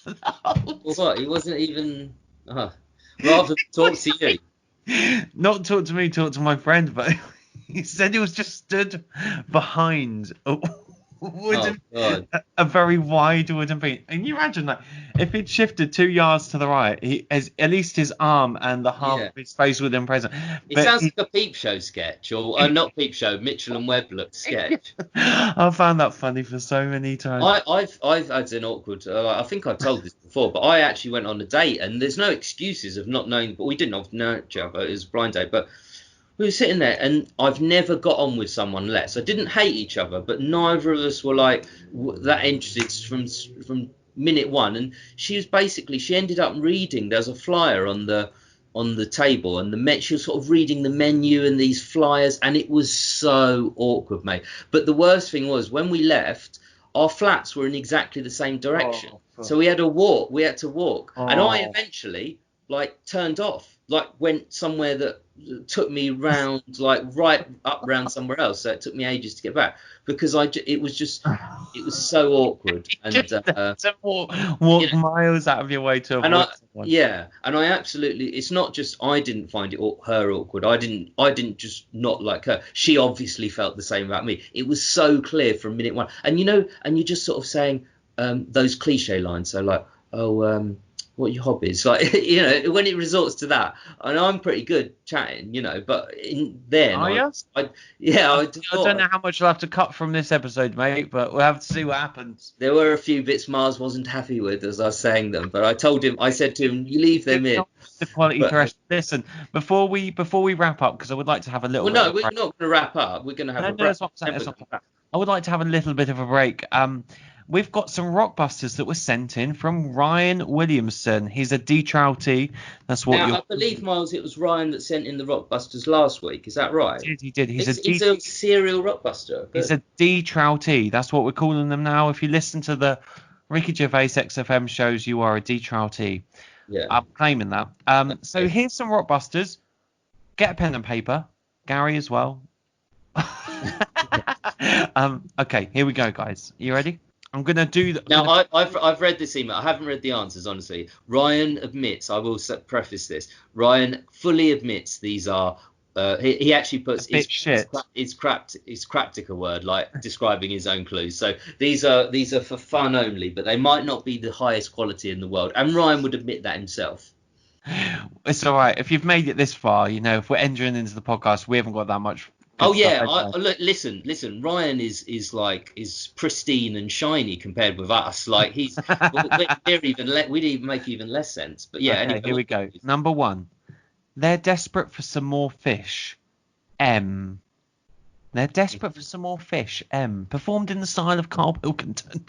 B: Well, what? He wasn't even rather talk to you.
C: Not talk to me, talk to my friend, but he said he was just stood behind a very wide wooden beam. And you imagine that if he'd shifted 2 yards to the right, he has at least his arm and the half of his face would have been present.
B: It sounds like a Peep Show sketch, or not Peep Show, Mitchell and Webb look sketch.
C: I found that funny for so many times.
B: I've had an awkward. I think I've told this before, but I actually went on a date, and there's no excuses of not knowing. But we didn't know each other. It was a blind date, but we were sitting there, and I've never got on with someone less. I didn't hate each other, but neither of us were like that interested from minute one. And she ended up reading. There's a flyer on the table, and she was sort of reading the menu and these flyers, and it was so awkward, mate. But the worst thing was when we left, our flats were in exactly the same direction, so we had to walk. And I eventually turned off, went somewhere that took me round, right up round somewhere else. So it took me ages to get back because it was so awkward. And
C: to walk miles out of your way to avoid someone.
B: Yeah, and I absolutely. It's not just I didn't find her awkward. I didn't just not like her. She obviously felt the same about me. It was so clear from minute one. And you're just sort of saying those cliche lines. So what are your hobbies? When it resorts to that, and I'm pretty good chatting, but I
C: don't know how much I'll have to cut from this episode, mate, but we'll have to see what happens.
B: There were a few bits Mars wasn't happy with as I was saying them, but I said to him, you leave them in.
C: The quality thresh. Listen, before we wrap up, because I would like to have a little.
B: Well, no, we're not going to wrap up. We're going to have a break.
C: I would like to have a little bit of a break. We've got some rockbusters that were sent in from Ryan Williamson. He's a D-Troutee. That's what
B: I believe, Miles, it was Ryan that sent in the rockbusters last week. Is that right?
C: He did. He's
B: a serial rockbuster.
C: He's a D-Troutee. That's what we're calling them now. If you listen to the Ricky Gervais XFM shows, you are a D-Troutee.
B: Yeah.
C: I'm claiming that. So here's some rockbusters. Get a pen and paper. Gary as well. Okay, here we go, guys. You ready? I'm gonna do that.
B: Now, I've read this email. I haven't read the answers, honestly. Ryan admits. I will preface this. Ryan fully admits these are. He actually puts it's craptic a word, like describing his own clues. So these are for fun only, but they might not be the highest quality in the world. And Ryan would admit that himself.
C: It's all right if you've made it this far. If we're entering into the podcast, we haven't got that much.
B: Oh yeah, look, listen. Ryan is pristine and shiny compared with us. Like we'd even make even less sense. But yeah,
C: okay, here we go. Number one, they're desperate for some more fish. M. They're desperate for some more fish. M. Performed in the style of Carl Pilkington.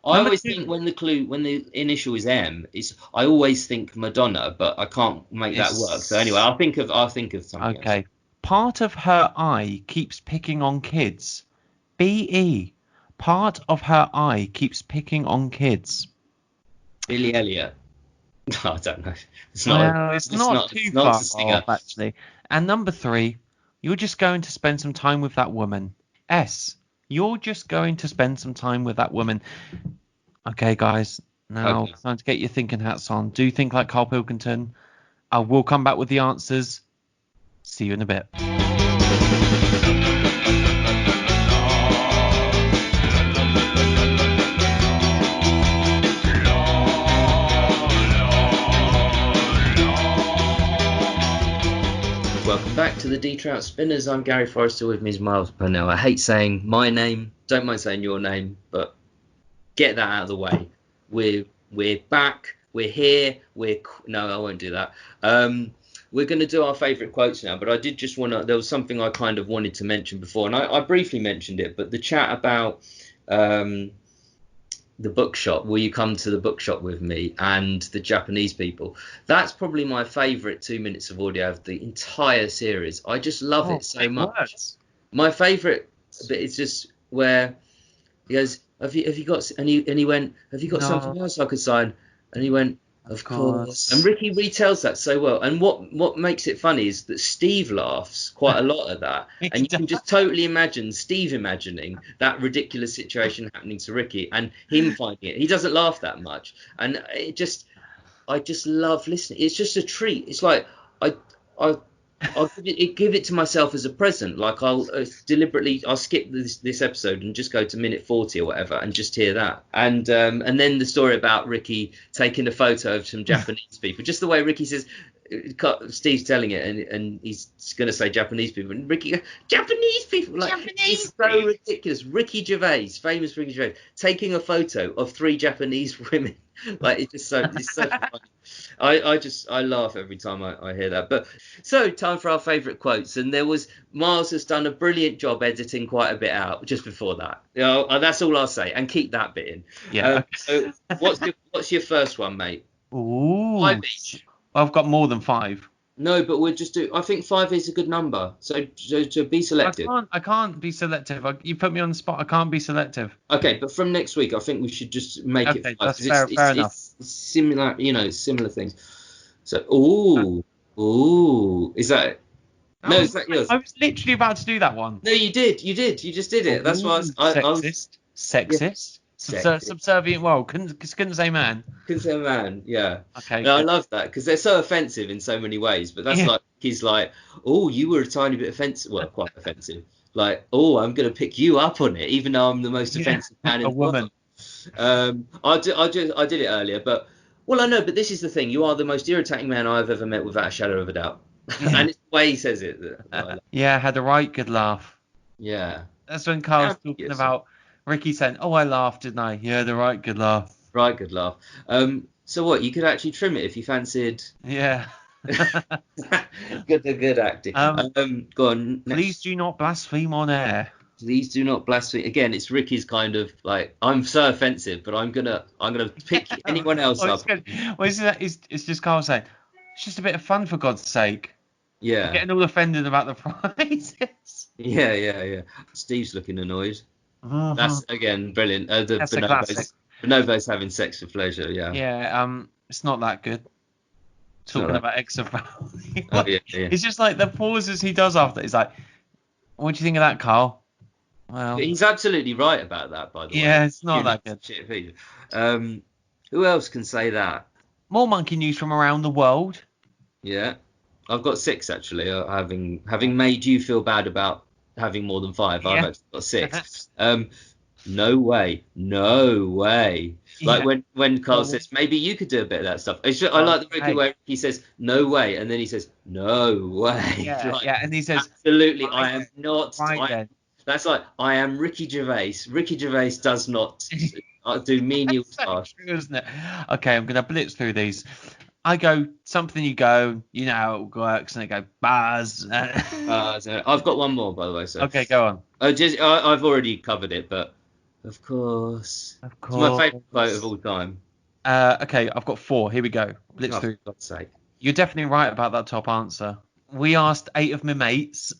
B: I always think when the initial is M, I always think Madonna, but I can't make that work. So anyway, I'll think of something.
C: Okay.
B: Else.
C: Part of her eye keeps picking on kids. B-E. Part of her eye keeps picking on kids.
B: Billy Elliot. I don't know. It's
C: not too
B: not
C: far
B: a singer.
C: off, actually. And number 3, you're just going to spend some time with that woman. S. You're just going to spend some time with that woman. Okay, guys. Now, it's time to get your thinking hats on. Do think like Karl Pilkington. I will come back with the answers. See you in a bit.
B: Welcome back to the Trout Spinners. I'm Gary Forrester, with me is Miles Purnell. I hate saying my name, don't mind saying your name, but get that out of the way. We're back, we're here, no, I won't do that. We're going to do our favourite quotes now, but I did just want to, there was something I kind of wanted to mention before, and I briefly mentioned it, but the chat about the bookshop, will you come to the bookshop with me, and the Japanese people, that's probably my favourite 2 minutes of audio of the entire series. I just love it so much.
C: Words.
B: My favourite bit is just where he goes, have you got, and he went, have you got something else I could sign? And he went, of course. And Ricky retells that so well. And what makes it funny is that Steve laughs quite a lot at that. And you can just totally imagine Steve imagining that ridiculous situation happening to Ricky and him finding it. He doesn't laugh that much. And I just love listening. It's just a treat. It's like I'll give it to myself as a present. Like I'll skip this episode and just go to minute 40 or whatever and just hear that. And then the story about Ricky taking a photo of some Japanese people. Just the way Ricky says, Steve's telling it and he's going to say Japanese people, and Ricky goes, Japanese people. Like, it's so ridiculous. Ricky Gervais, famous Ricky Gervais, taking a photo of 3 Japanese women. Like it's so funny. I laugh every time I hear that. But so time for our favourite quotes, and Miles has done a brilliant job editing quite a bit out just before that. That's all I'll say, and keep that bit in.
C: Yeah.
B: So what's your first one, mate?
C: Ooh.
B: 5 each.
C: I've got more than 5.
B: No, but we'll just do. I think 5 is a good number. So to be selective.
C: I can't be selective. You put me on the spot. I can't be selective.
B: Okay, but from next week, I think we should just make it 5.
C: That's fair enough.
B: It's similar, similar things. So, is that? No, is that yours?
C: I was literally about to do that one.
B: No, you did. You just did it. That's why I was.
C: Sexist.
B: Yeah.
C: Subservient. Well, couldn't say man.
B: Couldn't say man. Yeah.
C: Okay.
B: No, I love that because they're so offensive in so many ways. But that's like he's like, oh, you were a tiny bit offensive. Well, quite offensive. Like, oh, I'm gonna pick you up on it, even though I'm the most offensive man in the world. I did it earlier, but I know. But this is the thing: you are the most irritating man I've ever met, without a shadow of a doubt.
C: Yeah.
B: And it's the way he says it.
C: Yeah, had a right good laugh.
B: Yeah.
C: That's when Karl's talking about Ricky saying, "Oh, I laughed, didn't I?" Yeah, the right good laugh.
B: Right good laugh. So what? You could actually trim it if you fancied.
C: Yeah.
B: good acting. Go on. Next.
C: Please do not blaspheme on air.
B: Please do not blaspheme. Again, it's Ricky's kind of like, I'm so offensive, but I'm gonna pick anyone else up.
C: It's just Karl saying, it's just a bit of fun, for God's sake.
B: Yeah.
C: Getting all offended about the prizes.
B: Yeah. Steve's looking annoyed.
C: Uh-huh.
B: That's again brilliant.
C: That's a classic.
B: Bonobos having sex for pleasure. Yeah.
C: Yeah. It's not that good. Talking about eggs of family.
B: Yeah.
C: It's just like the pauses he does after. He's like, "What do you think of that, Karl?" Well,
B: he's absolutely right about that, by the way.
C: Yeah, it's not that good.
B: Shit, who else can say that?
C: More monkey news from around the world.
B: Yeah, I've got 6 actually. Having made you feel bad about having more than 5, I've actually got 6. No way. Like when Karl says, maybe you could do a bit of that stuff. I like the Ricky where he says, no way, and then he saes, no way.
C: Yeah,
B: like,
C: and he says,
B: absolutely, I am not.
C: That's
B: like, I am Ricky Gervais. Ricky Gervais does not do menial tasks.
C: True, isn't it? Okay, I'm going to blitz through these. I go, something, you go, you know how it works, and I go, buzz.
B: I've got one more, by the way. So.
C: Okay, go on.
B: I've already covered it, but of course. It's my favourite quote of all time.
C: Okay, I've got 4. Here we go. Blitz through.
B: For God's sake.
C: You're definitely right about that top answer. we asked 8 of my mates.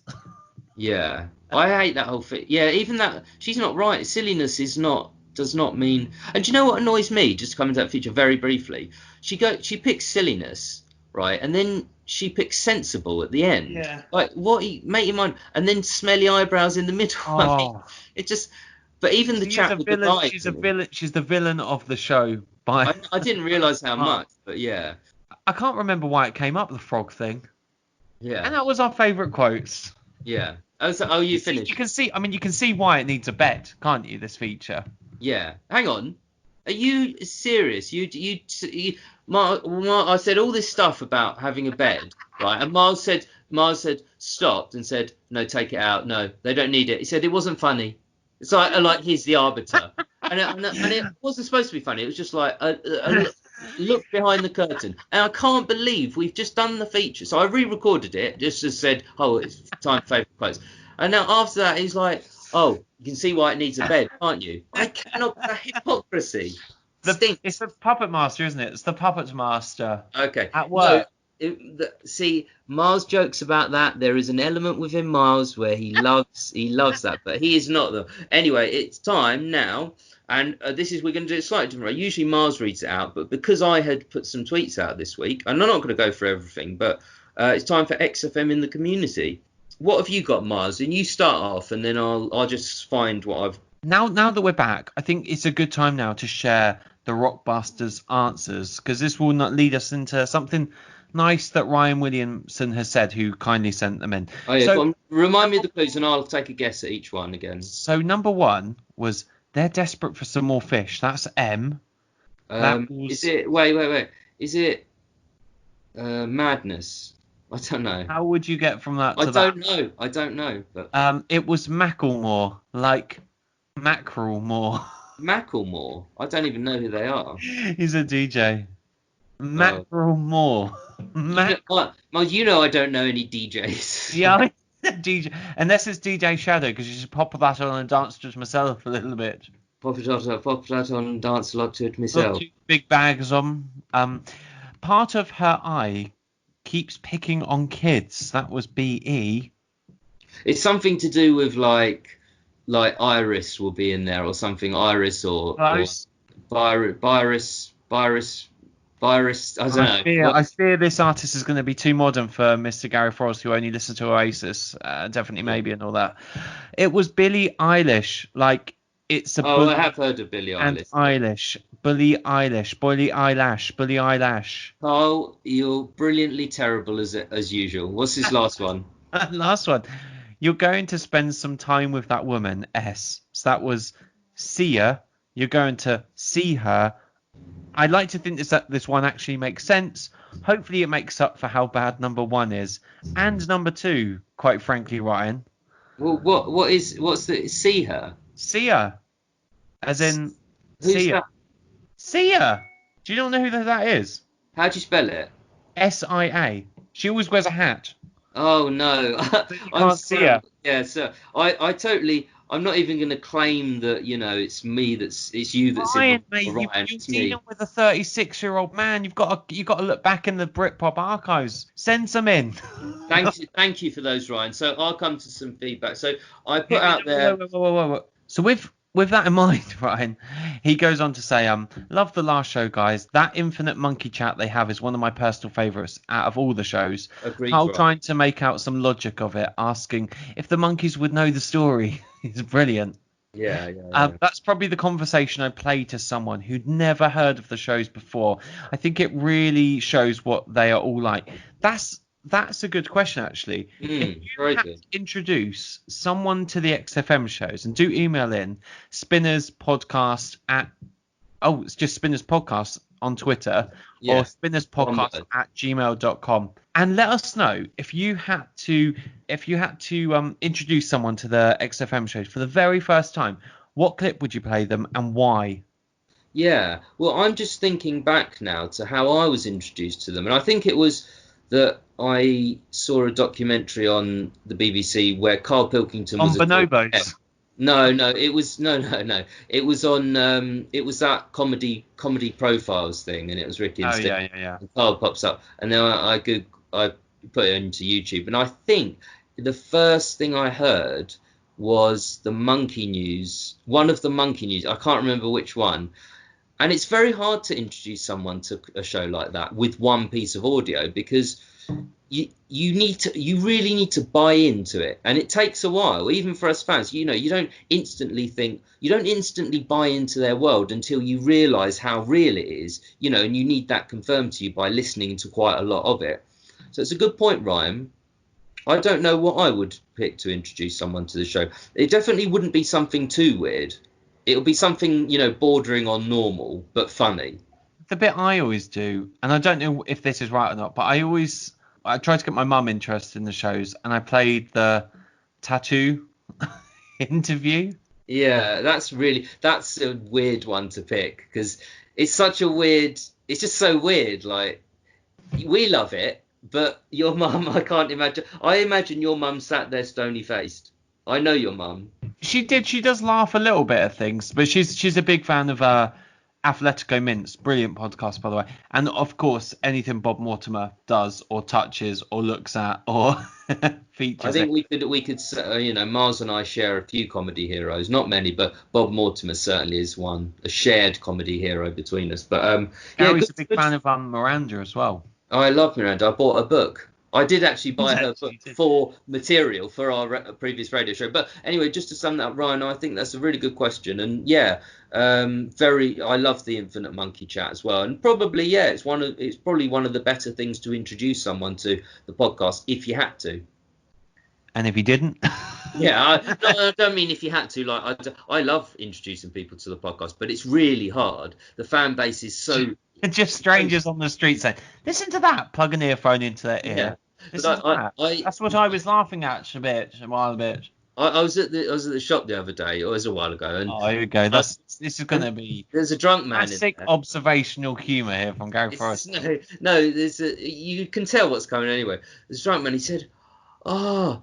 B: Yeah, I hate that whole thing. Yeah, even that, she's not right. Silliness does not mean. And do you know what annoys me? Just coming to that feature very briefly. She picks silliness, right, and then she picks sensible at the end.
C: Yeah.
B: Like make your mind, and then smelly eyebrows in the middle. I mean,
C: Oh,
B: it just. But even the
C: she is
B: chat
C: a
B: with the
C: villain.
B: guy.
C: She's a villain. She's the villain of the show.
B: I didn't realise how much, but yeah,
C: I can't remember why it came up, the frog thing.
B: yeah,
C: And that was our favourite quotes.
B: yeah. Oh, you finished.
C: You can see. I mean, you can see why it needs a bed, can't you? This feature.
B: Yeah. Hang on. Are you serious? I said all this stuff about having a bed, right? And Miles said stopped and said, no, take it out. No, they don't need it. He said it wasn't funny. It's like he's the arbiter. And it wasn't supposed to be funny. It was just like a look behind the curtain. And I can't believe we've just done the feature. So I re-recorded it, just as said, oh, it's time for favourite quotes. And now after that, he's like, oh, you can see why it needs a bed, can't you? I cannot. The hypocrisy.
C: It's the puppet master, isn't it? It's the puppet master.
B: Okay.
C: At work.
B: No, see, Miles jokes about that. There is an element within Miles where he loves that, but he is not the. Anyway, it's time now, and we're going to do it slightly different. Usually Miles reads it out, but because I had put some tweets out this week, and I'm not going to go for everything, but it's time for XFM in the community. What have you got, Miles? And you start off, and then I'll just find what I've.
C: Now that we're back, I think it's a good time now to share the Rockbusters answers, because this will not lead us into something nice that Ryan Williamson has said, who kindly sent them in.
B: Oh yeah,
C: so,
B: remind me of the clues, and I'll take a guess at each one again.
C: So number 1 was they're desperate for some more fish. That's M.
B: Is it? Wait. Is it madness? I don't know.
C: How would you get from that to
B: that? I don't know. But
C: it was Macklemore, like Macklemore.
B: Macklemore? I don't even know who they are.
C: He's a DJ. Macklemore.
B: You know I don't know any DJs.
C: Yeah, DJ. Unless it's DJ Shadow, because you should pop that on and dance to it myself a little bit.
B: Pop that on and dance a lot to it myself.
C: 2 big bags on. Part of her eye keeps picking on kids. That was BE.
B: It's something to do with like Iris will be in there or something. Iris or Virus. I don't know.
C: I fear this artist is going to be too modern for Mr. Gary Forrest, who only listened to Oasis, definitely maybe, and all that. It was Billie Eilish. Like it's a.
B: I have heard of Billie Eilish.
C: Billie Eilish.
B: Carl, you're brilliantly terrible as usual. What's his last one?
C: Last one. You're going to spend some time with that woman, S. So that was see her. You're going to see her. I'd like to think that this one actually makes sense. Hopefully it makes up for how bad number 1 is. And number 2, quite frankly, Ryan.
B: Well, what's the see her?
C: See her. As in
B: Who's
C: see her.
B: that?
C: See her. Do you not know who that is?
B: How do you spell it?
C: SIA. She always wears a hat.
B: Oh no.
C: I'm see her.
B: Yeah, so I'm not even going to claim that, it's you that's
C: Ryan,
B: in
C: mate,
B: Ryan,
C: you're
B: it's me.
C: dealing with a 36-year-old man. You've got to look back in the Britpop archives. Send some in.
B: Thank you for those, Ryan. So I'll come to some feedback. So I put out there.
C: Whoa. So with that in mind, Ryan, he goes on to say, love the last show, guys. That infinite monkey chat they have is one of my personal favourites out of all the shows.
B: Agreed,
C: Carl
B: Ryan.
C: trying to make out some logic of it, asking if the monkeys would know the story. It's brilliant.
B: Yeah.
C: That's probably the conversation I play to someone who'd never heard of the shows before. I think it really shows what they are all like. That's a good question, actually. If you had to introduce someone to the XFM shows, and do email in Spinners Podcast it's just Spinners Podcast on Twitter, or Spinners Podcast at gmail.com, and let us know if you had to introduce someone to the XFM shows for the very first time. What clip would you play them and why?
B: Yeah, well, I'm just thinking back now to how I was introduced to them, and I think it was that I saw a documentary on the BBC where Carl Pilkington was
C: on bonobos.
B: No, it was no. It was on it was that comedy profiles thing, and it was Ricky and Steve.
C: Yeah.
B: And Carl pops up, and then I put it into YouTube, and I think the first thing I heard was the Monkey News, one of the Monkey News. I can't remember which one. And it's very hard to introduce someone to a show like that with one piece of audio, because you really need to buy into it, and it takes a while, even for us fans. You don't instantly buy into their world until you realize how real it is, and you need that confirmed to you by listening to quite a lot of it. So it's a good point, Ryan. I don't know what I would pick to introduce someone to the show. It definitely wouldn't be something too weird. It'll be something, bordering on normal but funny.
C: The bit I always do, and I don't know if this is right or not, but I try to get my mum interested in the shows, and I played the tattoo interview.
B: Yeah, that's a weird one to pick, because it's just so weird. Like, we love it, but your mum, I can't imagine. I imagine your mum sat there stony faced. I know your mum.
C: She does laugh a little bit at things, but she's a big fan of Athletico Mints, brilliant podcast, by the way. And of course, anything Bob Mortimer does or touches or looks at or features.
B: I think we could Mars and I share a few comedy heroes, not many, but Bob Mortimer certainly is one, a shared comedy hero between us. But
C: Gary's a big fan of Miranda as well.
B: Oh, I love Miranda. I bought a book. I did actually buy her book for material for our previous radio show. But anyway, just to sum that up, Ryan, I think that's a really good question. And yeah, I love the Infinite Monkey Chat as well. And probably, yeah, it's probably one of the better things to introduce someone to the podcast if you had to.
C: And if you didn't?
B: Yeah, I don't mean if you had to. Like, I love introducing people to the podcast, but it's really hard. The fan base is so...
C: Just strangers on the street saying, listen to that, plug an earphone into their ear. Yeah. That's what I was laughing at a while back.
B: I was at the shop the other day, or it was a while ago. And
C: here we go. This is going to be...
B: There's a drunk man
C: classic in there. Observational humour here from Gary Forrest.
B: No, you can tell what's coming anyway. There's a drunk man, he said, Oasis,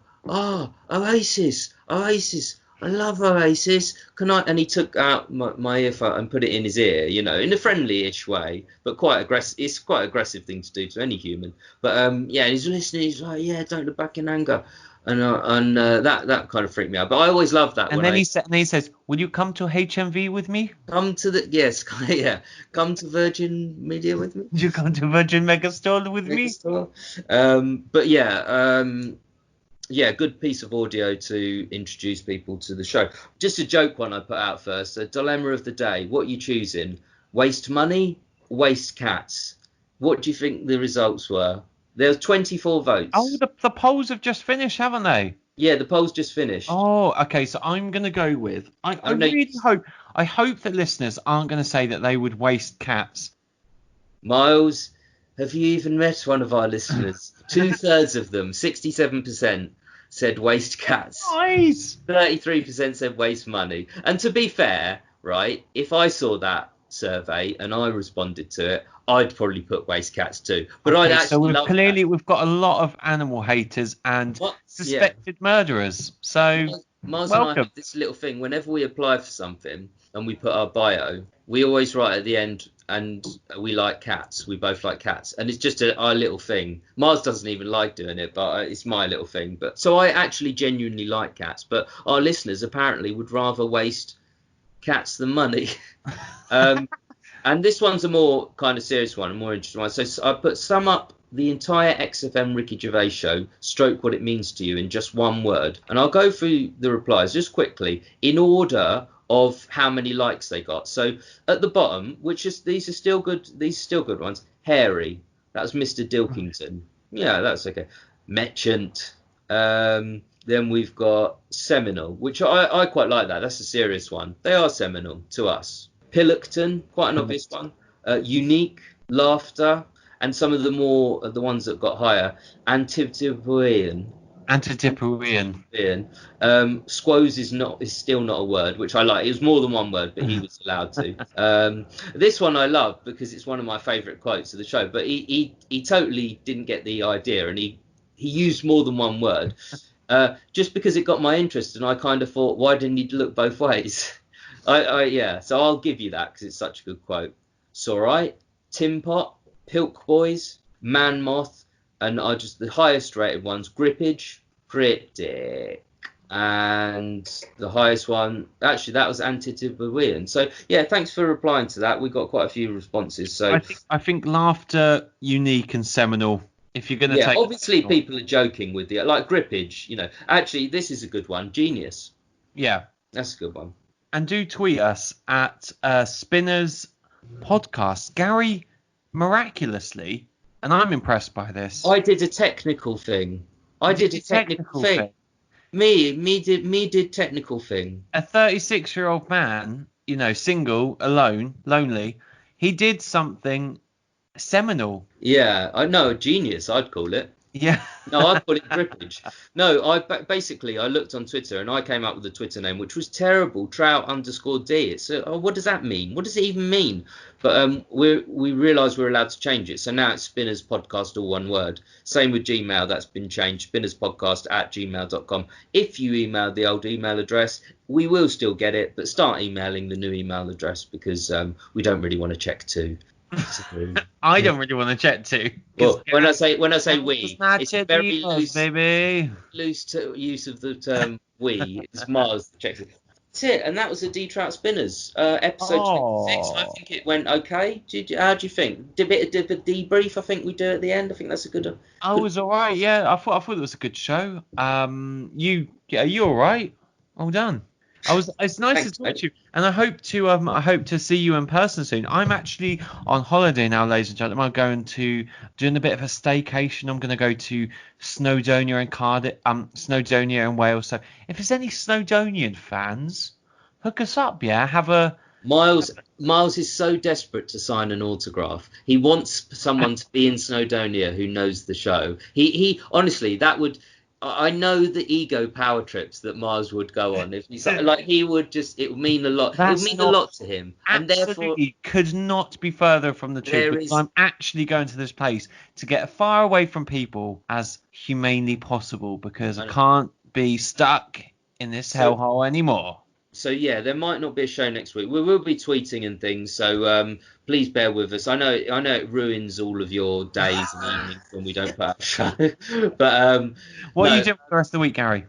B: I love Oasis. Can I? And he took out my earphone and put it in his ear, in a friendly-ish way, but quite aggressive. It's quite an aggressive thing to do to any human. But yeah, he's listening. He's like, yeah, don't look back in anger, and that kind of freaked me out. But I always love that.
C: And then he says, "Will you come to HMV with me?
B: Come to Come to Virgin Media with me.
C: Would you come to Virgin Megastore with me?
B: But yeah. Yeah, good piece of audio to introduce people to the show. Just a joke one I put out first. A dilemma of the day. What are you choosing? Waste money, waste cats? What do you think the results were? There were 24 votes.
C: Oh, the polls have just finished, haven't they?
B: Yeah, the polls just finished.
C: Oh, okay. So I'm going to go with... I hope that listeners aren't going to say that they would waste cats.
B: Miles, have you even met one of our listeners? 2/3 of them, 67%. Said waste cats.
C: Nice.
B: 33% said waste money. And to be fair, right, if I saw that survey and I responded to it, I'd probably put waste cats too. But I'd actually
C: we've got a lot of animal haters and suspected murderers. So
B: Mars and I have this little thing. Whenever we apply for something and we put our bio, we always write at the end, and we like cats. We both like cats. And it's just our little thing. Mars doesn't even like doing it, but it's my little thing. But so I actually genuinely like cats. But our listeners apparently would rather waste cats than money. And this one's a more kind of serious one, a more interesting one. So I put sum up the entire XFM Ricky Gervais show, stroke what it means to you in just one word. And I'll go through the replies just quickly in order of how many likes they got. So at the bottom, these are still good ones. Hairy, that was Mr. Dilkington. Yeah, that's okay. Merchant. Then we've got seminal, which I quite like that. That's a serious one. They are seminal to us. Pillocton, quite an obvious one. Unique, laughter, and some of the ones that got higher. Antipodean. Squoze is still not a word, which I like. It was more than one word, but he was allowed to. This one I love because it's one of my favourite quotes of the show. But he totally didn't get the idea, and he used more than one word, just because it got my interest, and I kind of thought, why didn't he look both ways? So I'll give you that because it's such a good quote. It's all right. Tim Pot, Pilk Boys, Man Moth, and the highest rated ones, grippage, cryptic. And the highest one, actually, that was antediluvian. So yeah, thanks for replying to that. We got quite a few responses. So
C: I think laughter, unique and seminal. If you're going to take,
B: obviously people are joking with the like grippage. Actually, this is a good one. Genius.
C: Yeah,
B: That's a good one.
C: and do tweet us at Spinners Podcast. Gary, miraculously, and I'm impressed by this.
B: I did a technical thing. I did a technical thing. Me did technical thing.
C: A 36-year-old man, single, alone, lonely, he did something seminal.
B: Yeah, I know, genius, I'd call it.
C: Yeah.
B: No, I'd call it grippage. No, basically I looked on Twitter and I came up with a Twitter name which was terrible, Trout_D. It's what does that mean? What does it even mean? But we realised we're allowed to change it, so now it's Spinners Podcast, all one word. Same with Gmail, that's been changed, spinnerspodcast@gmail.com. If you email the old email address, we will still get it, but start emailing the new email address because we don't really want to check too.
C: I don't really want to check too.
B: Well, when I say we, it's very
C: loose, baby.
B: Loose use of the term we. It's Mars that checks it. That's it, and that was the D Trout Spinners episode 26. I think it went okay. How do you think? Did a bit of a debrief. I think we do at the end. I think that's a good.
C: I was all right. Yeah, I thought it was a good show. You all right? Well done. It's nice to talk to you, and I hope to see you in person soon. I'm actually on holiday now, ladies and gentlemen. I'm doing a bit of a staycation. I'm going to go to Snowdonia and Cardiff, Snowdonia and Wales. So if there's any Snowdonian fans, hook us up. Yeah,
B: Miles is so desperate to sign an autograph. He wants someone to be in Snowdonia who knows the show. He honestly, that would. I know the ego power trips that Mars would go on. If he's like, it would mean a lot. It would mean a lot to him, and therefore
C: could not be further from the truth. Because I'm actually going to this place to get as far away from people as humanely possible, because I can't be stuck in this hellhole anymore.
B: So yeah, there might not be a show next week. We will be tweeting and things, so please bear with us. I know it ruins all of your days and evenings when we don't put out a show. But
C: what are you doing for the rest of the week, Gary?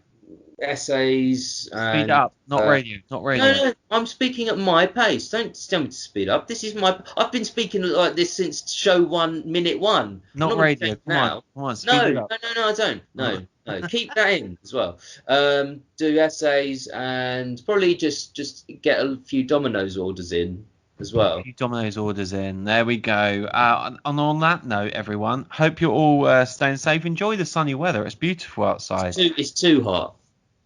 B: Essays.
C: Speed up, not radio.
B: No, I'm speaking at my pace. Don't tell me to speed up. This is I've been speaking like this since show 1, minute 1.
C: Not radio. Come on, speed it up.
B: No, I don't. No, keep that in as well. Do essays and probably just get a few Domino's orders in as well.
C: A few Domino's orders in. There we go. And on that note, everyone, hope you're all staying safe. Enjoy the sunny weather. It's beautiful outside.
B: It's too hot.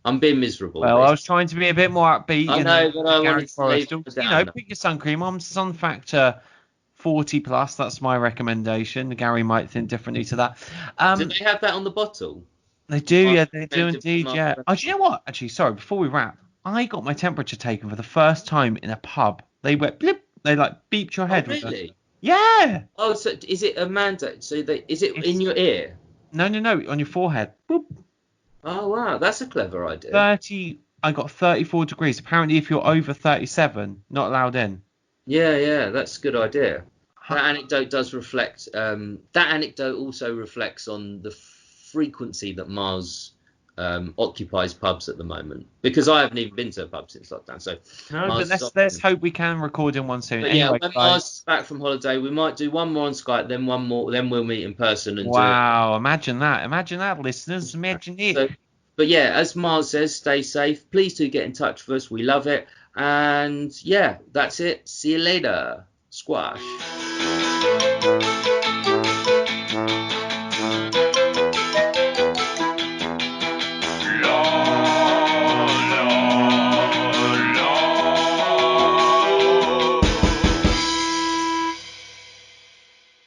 B: I'm being miserable.
C: Well, I was trying to be a bit more upbeat.
B: I know, but I wanted to leave
C: put your sun cream on. Sun factor 40 plus. That's my recommendation. Gary might think differently to that.
B: Do they have that on the bottle?
C: They do, yeah. They do indeed, yeah. Oh, do you know what? Actually, sorry, before we wrap, I got my temperature taken for the first time in a pub. They went blip. They beeped your head.
B: Oh, really?
C: Yeah.
B: Oh, so is it a mandate? So is it in your ear?
C: No, on your forehead. Boop.
B: Oh wow, that's a clever idea.
C: I got 34 degrees. Apparently, if you're over 37, not allowed in.
B: Yeah, that's a good idea. That anecdote does reflect. That anecdote also reflects on the frequency that Mars occupies pubs at the moment. Because I haven't even been to a pub since lockdown. So
C: no, but let's hope we can record in one soon.
B: But
C: anyway,
B: when Mars is back from holiday, we might do one more on Skype, then one more, then we'll meet in person and
C: wow, imagine that, listeners. Imagine it.
B: So, but yeah, as Mars says, stay safe. Please do get in touch with us. We love it. And yeah, that's it. See you later. Squash.